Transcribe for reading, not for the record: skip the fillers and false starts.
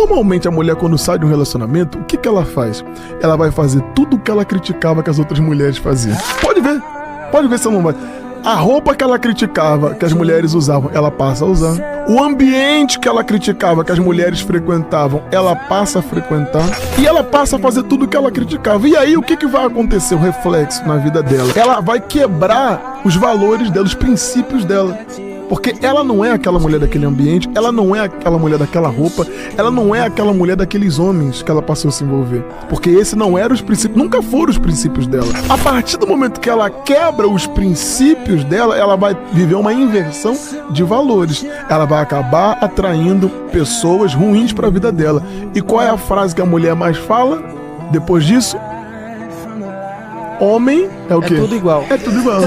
Normalmente a mulher, quando sai de um relacionamento, o que que ela faz? Ela vai fazer tudo o que ela criticava que as outras mulheres faziam. Pode ver se ela não vai. A roupa que ela criticava que as mulheres usavam, ela passa a usar. O ambiente que ela criticava que as mulheres frequentavam, ela passa a frequentar. E ela passa a fazer tudo o que ela criticava. E aí o que que vai acontecer? O reflexo na vida dela. Ela vai quebrar os valores dela, os princípios dela. Porque ela não é aquela mulher daquele ambiente, ela não é aquela mulher daquela roupa, ela não é aquela mulher daqueles homens que ela passou a se envolver. Porque esse não era os princípios, nunca foram os princípios dela. A partir do momento que ela quebra os princípios dela, ela vai viver uma inversão de valores. Ela vai acabar atraindo pessoas ruins para a vida dela. E qual é a frase que a mulher mais fala depois disso? Homem é o quê? É tudo igual. É tudo igual.